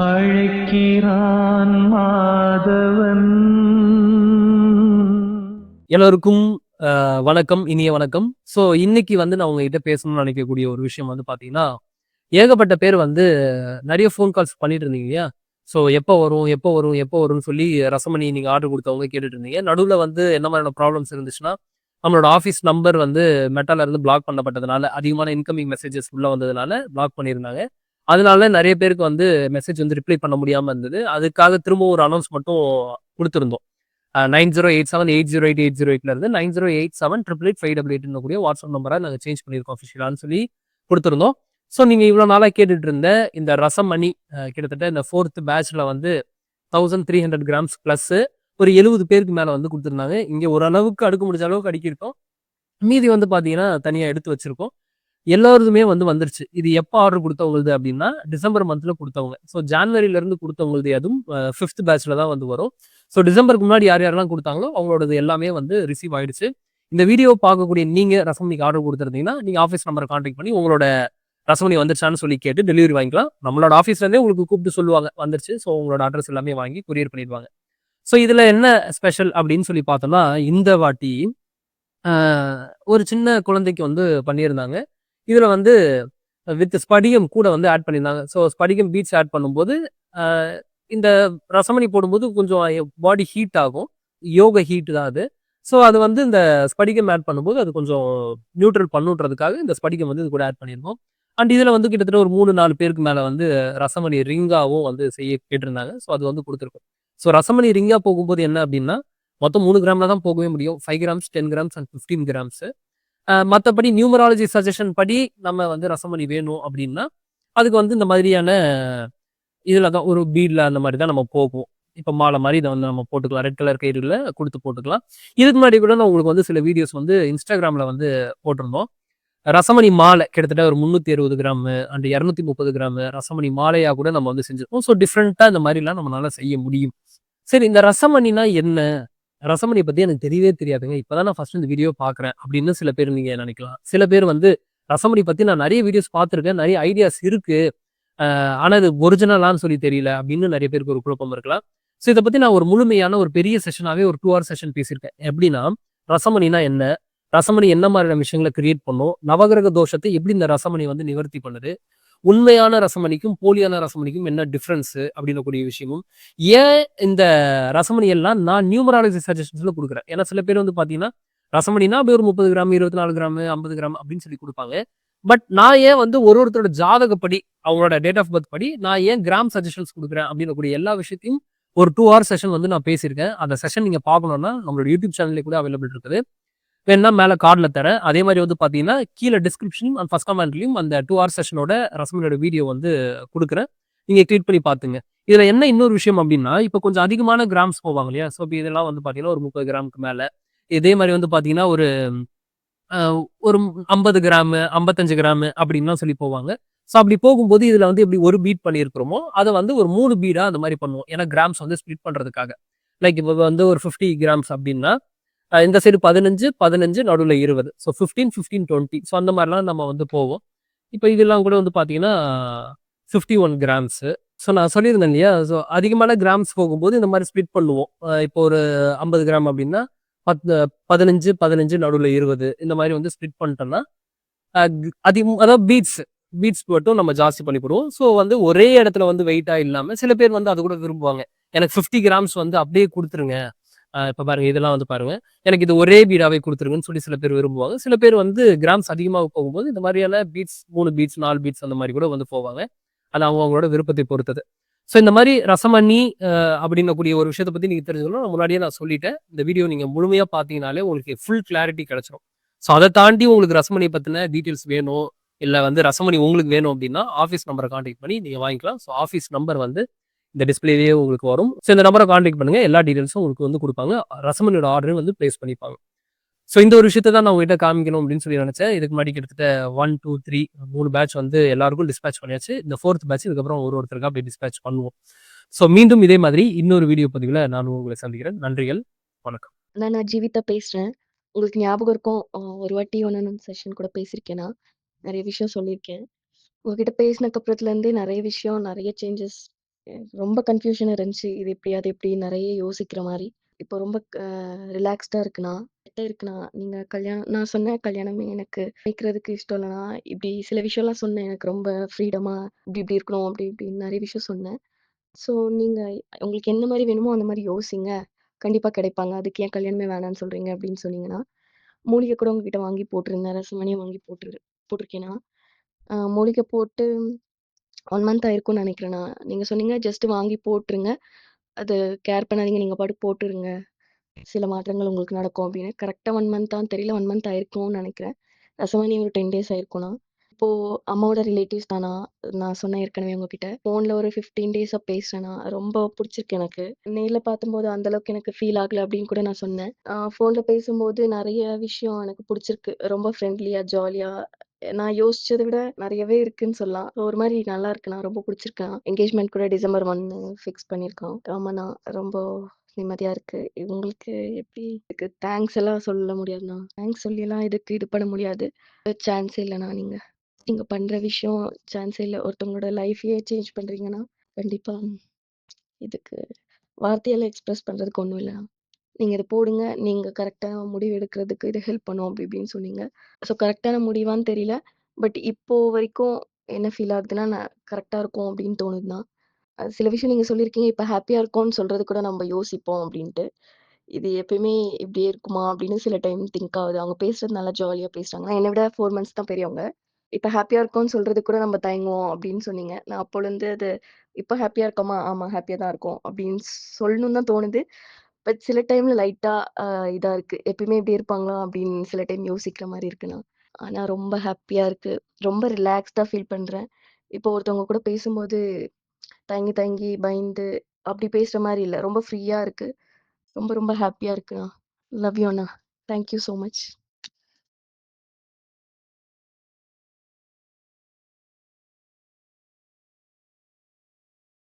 அழைக்கிறான் மாதவன். எல்லோருக்கும் வணக்கம். இனிய வணக்கம். ஸோ இன்னைக்கு வந்து நான் உங்ககிட்ட பேசணும்னு நினைக்கக்கூடிய ஒரு விஷயம் வந்து பார்த்தீங்கன்னா, ஏகப்பட்ட பேர் வந்து நெறைய ஃபோன் கால்ஸ் பண்ணிட்டு இருந்தீங்க இல்லையா? ஸோ எப்போ வரும்? எப்போ வரும்? எப்போ வரும்ன்னு சொல்லி ரசமணி நீங்க ஆர்டர் குடுத்தவங்க கேட்டுட்டு இருந்தீங்க. நடுவுல வந்து என்ன மாதிரியான ப்ராப்ளம்ஸ் இருந்துச்சுன்னா, நம்மளோட ஆஃபீஸ் நம்பர் வந்து மெட்டால இருந்து பிளாக் பண்ணப்பட்டதுனால, அதிகமான இன்கமிங் மெசேஜஸ் உள்ள வந்ததுனால பிளாக் பண்ணியிருந்தாங்க. அதனால நெறைய பேருக்கு வந்து மெசேஜ் வந்து ரிப்ளை பண்ண முடியாம இருந்தது. அதுக்காக திரும்பவும் ஒரு அனௌன்ஸ் மட்டும் குடுத்திருந்தோம். 9087808808 இருந்து 9087885888 கூடிய வாட்ஸ்அப் நம்பரா நாங்க சேஞ்ச் பண்ணியிருக்கோம் அஃபிஷியலான்னு சொல்லி குடுத்திருந்தோம். ஸோ நீங்க இவ்வளோ நாளா கேட்டுட்டு இருந்த இந்த ரசமணி கிட்டத்தட்ட இந்த 4த் பேட்ச்ல வந்து 1300 கிராம்ஸ் பிளஸ் ஒரு 70 பேருக்கு மேல வந்து குடுத்திருந்தாங்க. இங்க ஓரளவுக்கு அடுக்க முடிஞ்ச அளவுக்கு அடுக்கியிருக்கோம். மீதி வந்து பார்த்தீங்கன்னா, தனியா எடுத்து வச்சிருக்கோம். எல்லாருதுமே வந்து வந்துருச்சு. இது எப்ப ஆர்டர் குடுத்தவங்கள்து அப்டின்னா, டிசம்பர் மந்த்ல குடுத்தவங்க. ஸோ ஜான்வரில இருந்து குடுத்தவங்கள்து எதுவும் 5த் பேட்ச்ல தான் வந்து வரும். ஸோ டிசம்பருக்கு முன்னாடி யார் யாரெல்லாம் குடுத்தாங்களோ, அவங்களோடது எல்லாமே வந்து ரிசீவ் ஆயிடுச்சு. இந்த வீடியோ பார்க்கக்கூடிய நீங்க ரசமணிக்கு ஆர்டர் குடுத்திருந்தீங்கன்னா, நீங்க ஆஃபீஸ் நம்பர கான்டாக்ட் பண்ணி உங்களோட ரசமணி வந்துருச்சான்னு சொல்லி கேட்டு டெலிவரி வாங்கிக்கலாம். நம்மளோட ஆஃபீஸ்ல இருந்தே உங்களுக்கு கூப்பிட்டு சொல்லுவாங்க, வந்துருச்சு. ஸோ உங்களோட அட்ரஸ் எல்லாமே வாங்கி கொரியர் பண்ணிருவாங்க. ஸோ இதுல என்ன ஸ்பெஷல் அப்டின்னு சொல்லி பார்த்தோம்னா, இந்த வாட்டி அ ஒரு சின்ன குழந்தைக்கு வந்து பண்ணியிருந்தாங்க. இதுல வந்து வித் ஸ்படிகம் கூட வந்து ஆட் பண்ணியிருந்தாங்க. ஸோ ஸ்படிகம் பீட்ஸ் ஆட் பண்ணும்போது, அ இந்த ரசமணி போடும்போது கொஞ்சம் பாடி ஹீட் ஆகும். யோக ஹீட் தான் அது. ஸோ அது வந்து இந்த ஸ்படிகம் ஆட் பண்ணும்போது, அது கொஞ்சம் நியூட்ரல் பண்ணுன்றதுக்காக இந்த ஸ்படிகம் வந்து இது கூட ஆட் பண்ணியிருந்தோம். அண்ட் இதுல வந்து கிட்டத்தட்ட ஒரு 3, 4 பேருக்கு மேல வந்து ரசமணி ரிங்காவும் வந்து செய்ய கேட்டிருந்தாங்க. ஸோ அது வந்து குடுத்துருக்கோம். ஸோ ரசமணி ரிங்கா போகும்போது என்ன அப்டின்னா, மொத்தம் 3 கிராம்ல தான் போகவே முடியும். 5 கிராம்ஸ், 10 கிராம்ஸ் அண்ட் 15 கிராம்ஸ். மத்தபடி நியூமராலஜி சஜஷன் படி நம்ம வந்து ரசமணி வேணும் அப்டின்னா, அதுக்கு வந்து இந்த மாதிரியான இதுல தான் ஒரு பீட்ல அந்த மாரி தான் நம்ம போகும். இப்ப மாலை மாரி இத வந்து நம்ம போட்டுக்கலாம். ரெட் கலர் கயிறுல குடுத்து போட்டுக்கலாம். இதுக்கு முன்னாடி கூட நான் உங்களுக்கு வந்து சில வீடியோஸ் வந்து Instagramல வந்து போட்டிருந்தோம். ரசமணி மாலை கிட்டத்தட்ட ஒரு 360 கிராமு அண்ட் 230 கிராமு ரசமணி மாலையா கூட நம்ம வந்து செஞ்சிருக்கோம். ஸோ டிஃபரெண்ட்டா இந்த மாரிலாம் நம்மனால செய்ய முடியும். சரி இந்த ரசமணினா என்ன? ரசமணிய பத்தி எனக்கு தெரியவே தெரியாதுங்க. இப்ப தான் நான் ஃபர்ஸ்ட் இந்த வீடியோ பார்க்குறேன் அப்படின்னு சில பேர் நீங்க நினைக்கலாம். சில பேர் வந்து ரசமணி பத்தி நான் நெறைய வீடியோஸ் பார்த்துருக்கேன். நெறைய ஐடியாஸ் இருக்கு. ஆனா இது ஒரிஜினலான்னு சொல்லி தெரியல அப்படின்னு நெறைய பேருக்கு ஒரு குழப்பம் இருக்கலாம். ஸோ இத பத்தி நான் ஒரு முழுமையான ஒரு பெரிய செஷனாவே ஒரு 2 ஹவர் செஷன் பேசியிருக்கேன். எப்படின்னா, ரசமணினா என்ன? ரசமணி என்ன மாதிரியான விஷயங்கள கிரியேட் பண்ணும்? நவகிரக தோஷத்தை எப்படி இந்த ரசமணி வந்து நிவர்த்தி பண்ணுது? உண்மையான ரசமணிக்கும், போலியான ரசமணிக்கும் என்ன டிஃபரன்ஸு அப்படின்னக்கூடிய விஷயமும், ஏன் இந்த ரசமணி எல்லாம் நான் நியூமராலஜி சஜஷன்ஸ்ல குடுக்குறேன். ஏன்னா சில பேர் வந்து பார்த்தீங்கன்னா, ரசமணினா அப்படியே ஒரு 30 கிராம், 24 கிராம், 50 கிராம் அப்படின்னு சொல்லி குடுப்பாங்க. பட் நான் ஏன் வந்து ஒருத்தரோட ஜாதகப்படி, அவங்களோட டேட் ஆஃப் பர்த் படி நான் ஏன் கிராம் சஜஷன்ஸ் குடுக்குறேன் அப்படின்னக்கூடிய எல்லா விஷயத்தையும் ஒரு 2 ஹவர் செஷன் வந்து நான் பேசியிருக்கேன். அந்த செஷன் நீங்க பார்க்கணும்னா, நம்மளோட யூடியூப் சேனல்லே கூட அவைலபிள் இருக்குது. வேணும்னா மேல கார்ட்ல தரேன். அதே மாரி வந்து பார்த்தீங்கன்னா, கீழ டிஸ்கிரிப்ஷன் அண்ட் ஃபர்ஸ்ட் கமெண்ட்லயும் அந்த 2 ஹவர் செஷனோட ரசமணியோட வீடியோ வந்து குடுக்குறேன். நீங்க கிளிக் பண்ணி பாத்துங்க. இதுல என்ன இன்னொரு விஷயம் அப்டின்னா, இப்ப கொஞ்சம் அதிகமான கிராம்ஸ் போவாங்க இல்லையா? ஸோ, இப்ப இதெல்லாம் வந்து பார்த்தீங்கன்னா, ஒரு 30 கிராமுக்கு மேல. இதே மாரி வந்து பார்த்தீங்கன்னா, அ ஒரு 50 கிராமு, 55 கிராமு அப்டின்லாம் சொல்லி போவாங்க. ஸோ, அப்டி போகும்போது இதுல வந்து எப்டி ஒரு பீட் பண்ணியிருக்கிறோமோ, அத வந்து ஒரு 3 பீடா அந்த மாரி பண்ணுவோம். ஏன்னா கிராம்ஸ் வந்து ஸ்ப்ளிட் பண்றதுக்காக. லைக் இப்ப வந்து ஒரு 50 கிராம்ஸ் அப்டின்னா, இந்த சைடு 15, 15 நடுவுல 20. ஸோ 15, 15, 20. ஸோ அந்த மாரிலாம் நம்ம வந்து போவோம். இப்ப இதெல்லாம் கூட வந்து பார்த்தீங்கன்னா, 51 கிராம்ஸு. ஸோ நான் சொல்லியிருந்தேன் இல்லையா? ஸோ அதிகமான கிராம்ஸ் போகும்போது இந்த மாரி ஸ்ப்ளிட் பண்ணுவோம். இப்போ ஒரு 50 கிராம் அப்டின்னா, 15, 15 நடுவுல 20 இந்த மாரி வந்து ஸ்ப்ளிட் பண்ணிட்டோம்னா, அ க் அதாவது பீட்ஸ் மட்டும் நம்ம ஜாஸ்தி பண்ணி போடுவோம். ஸோ வந்து ஒரே இடத்துல வந்து வெயிட்டா இல்லாம, சில பேர் வந்து அது கூட விரும்புவாங்க. எனக்கு 50 கிராம்ஸ் வந்து அப்டியே குடுத்துருங்க. இப்ப பாருங்க இதெல்லாம் வந்து பாருங்க. எனக்கு இது ஒரே பீடாவே குடுத்துருங்கன்னு சொல்லி சில பேர் விரும்புவாங்க. சில பேர் வந்து கிராம்ஸ் அதிகமா போகும்போது, இந்த மாரியான பீட்ஸ் 3 பீட்ஸ், 4 பீட்ஸ் அந்த மாரி கூட வந்து போவாங்க. அது அவங்களோட விருப்பத்தை பொறுத்தது. ஸோ இந்த மாரி ரசமணி அப்படின்னக்கூடிய ஒரு விஷயத்த பத்தி நீங்க தெரிஞ்சுக்கணும்னா, முன்னாடியே நான் சொல்லிட்டேன். இந்த வீடியோ நீங்க முழுமையா பார்த்தீங்கனாலே உங்களுக்கு ஃபுல் கிளாரிட்டி கிடைச்சிரும். ஸோ அத தாண்டி உங்களுக்கு ரசமணிய பத்தின டீட்டெயில்ஸ் வேணும், இல்ல வந்து ரசமணி உங்களுக்கு வேணும் அப்படின்னா, ஆஃபீஸ் நம்பர கான்டாக்ட் பண்ணி நீங்க வாங்கிக்கலாம். ஸோ ஆஃபீஸ் நம்பர் வந்து இந்த டிஸ்ப்ளேலயே உங்களுக்கு வரும். ஸோ இந்த நம்பர கான்டாக்ட் பண்ணுங்க. எல்லா டீட்டெயில்ஸும் உங்களுக்கு வந்து குடுப்பாங்க. ரசமணியோட ஆர்டரும் வந்து பிளேஸ் பண்ணிப்பாங்க. ஸோ இந்த ஒரு விஷயத்த தான் நான் உங்ககிட்ட காமிக்கணும் அப்படின்னு சொல்லி நினைச்சேன். இதுக்கு முன்னாடி கிட்டத்தட்ட 1, 2, 3 பேட்ச் வந்து எல்லாருக்கும் டிஸ்பேட்ச் பண்ணியாச்சு. இந்த 4த் பேட்ச் இதுக்கப்புறம் ஒருத்தருக்கா அப்படியே டிஸ்பேட்ச் பண்ணுவோம். ஸோ மீண்டும் இதே மாதிரி இன்னொரு வீடியோ பதிவுல நான் உங்களை சந்திக்கிறேன். நன்றிகள். வணக்கம். நான் ஜீவிதா பேசுறேன். உங்களுக்கு ஞாபகம் இருக்கும், ஒரு வாட்டி ஒன் ஆன் ஒன் செஷன் கூட பேசியிருக்கேன் நான். நெறைய விஷயம் சொல்லியிருக்கேன். உங்ககிட்ட பேசினதுக்கு அப்புறத்துலருந்தே நெறைய விஷயம், நெறைய சேஞ்சஸ் ரொம்ப கன்ஃப்யூஷனா இருந்துச்சு. இது எப்படி, அது எப்படி நெறைய யோசிக்கிற மாரி. இப்போ ரொம்ப ரிலாக்ஸ்டா இருக்குண்ணா. கிட்ட இருக்குண்ணா. நீங்க நான் சொன்னேன் கல்யாணமே எனக்கு பண்ணிக்கிறதுக்கு இஷ்டம் இல்லண்ணா. இப்படி சில விஷயம்லாம் சொன்னேன். எனக்கு ரொம்ப ஃப்ரீடமா இப்படி இப்படி இருக்கணும், அப்படி இப்படின்னு நெறைய விஷயம் சொன்னேன். ஸோ நீங்க உங்களுக்கு எந்த மாரி வேணுமோ அந்த மாரி யோசிங்க. கண்டிப்பா கிடைப்பாங்க. அதுக்கு ஏன் கல்யாணமே வேணான்னு சொல்றீங்க அப்படின்னு சொன்னீங்கன்னா, மூலிகை கூட உங்ககிட்ட வாங்கி போட்டிருந்தேன். ரசமணியும் வாங்கி போட்டிருக்கேண்ணா. மூலிகை போட்டு 1 மந்த் ஆயிருக்கும்னு நெனைக்கிறேண்ணா. நீங்க சொன்னீங்க ஜஸ்ட் வாங்கி போட்டுருங்க. அது கேர் பண்ணாதீங்க. நீங்க பாட்டுக்கு போட்டுருங்க. சில மாற்றங்கள் உங்களுக்கு நடக்கும் அப்படின்னு. கரெக்ட்டா 1 மந்த்தான்னு தெரியல. 1 மந்த் ஆயிருக்கும்னு நெனைக்கிறேன். ரசமணி ஒரு 10 டேஸ் ஆயிருக்கும்ண்ணா. இப்போ அம்மாவோட ரிலேட்டிவ்ஸ் தானா, நான் சொன்னேன் ஏற்கனவே உங்ககிட்ட. ஃபோன்ல ஒரு 15 டேஸா பேசுறேண்ணா. ரொம்ப புடிச்சிருக்கு எனக்கு. நேர்ல பார்க்கும்போது அந்த அளவுக்கு எனக்கு ஃபீல் ஆகல அப்படின்னு கூட நான் சொன்னேன். ஃபோன்ல பேசும்போது நெறைய விஷயம் எனக்கு புடிச்சிருக்கு. ரொம்ப ஃப்ரெண்ட்லியா, ஜாலியா நான் யோசிச்சத விட நெறையவே இருக்குன்னு சொல்லலாம். ஒரு மாரி நல்லா இருக்குண்ணா. ரொம்ப புடிச்சிருக்குண்ணா. என்கேஜ்மென்ட் கூட டிசம்பர் 1 ஃபிக்ஸ் பண்ணியிருக்கோம். ஆமாண்ணா. ரொம்ப நிம்மதியா இருக்கு. உங்களுக்கு எப்படி இதுக்கு தேங்க்ஸ் எல்லாம் சொல்ல முடியாதுண்ணா. தேங்க்ஸ் சொல்லிலாம் இதுக்கு இது பண்ண முடியாது. சான்ஸே இல்லண்ணா நீங்க. நீங்க பண்ற விஷயம் சான்ஸே இல்ல. ஒருத்தவங்களோட லைஃபயே சேஞ்ச் பண்றீங்கன்னா, கண்டிப்பா இதுக்கு வார்த்தையால எக்ஸ்பிரஸ் பண்றதுக்கு ஒண்ணும் இல்லண்ணா. நீங்க இத போடுங்க. நீங்க கரெக்ட்டான முடிவு எடுக்கிறதுக்கு இது ஹெல்ப் பண்ணும் அப்படி இப்படின்னு சொன்னீங்க. ஸோ கரெக்ட்டான முடிவான்னு தெரியல. பட் இப்போ வரைக்கும் என்ன ஃபீல் ஆகுதுன்னா, நான் கரெக்ட்டா இருக்கும் அப்படின்னு தோணுதுண்ணா. சில விஷயம் நீங்க சொல்லியிருக்கீங்க, இப்ப ஹேப்பியா இருக்கோம்ன்னு சொல்றது கூட நம்ம யோசிப்போம் அப்படின்ட்டு. இது எப்பயுமே இப்படியே இருக்குமா அப்படின்னு சில டைம் திங்க் ஆகுது. அவங்க பேசுறது நல்லா ஜாலியா பேசுறாங்க. என்ன விட 4 மந்த்ஸ் தான் பெரியவங்க. இப்ப ஹேப்பியா இருக்கோம்ன்னு சொல்றதுக்கு கூட நம்ம தயங்குவோம் அப்படின்னு சொன்னீங்க. நான் அப்போலருந்து அது இப்ப ஹேப்பியா இருக்கோமா? ஆமா ஹேப்பியா தான் இருக்கோம் அப்படின்னு சொல்லணும்னு தான் தோணுது. பட் சில டைம்ல லைட்டா அ இதா இருக்கு. எப்பயுமே இப்படி இருப்பாங்களா? அப்படின்னு சில டைம் யோசிக்கிற மாரி இருக்குண்ணா. ஆனா ரொம்ப ஹேப்பியா இருக்கு. ரொம்ப ரிலாக்ஸ்டா ஃபீல் பண்றேன். இப்போ ஒருத்தவங்க கூட பேசும்போது தயங்கி தயங்கி பயந்து அப்படி பேசுற மாரி இல்ல. ரொம்ப ஃப்ரீயா இருக்கு. ரொம்ப ரொம்ப ஹேப்பியா இருக்குண்ணா. Love you Anna. Thank you so much.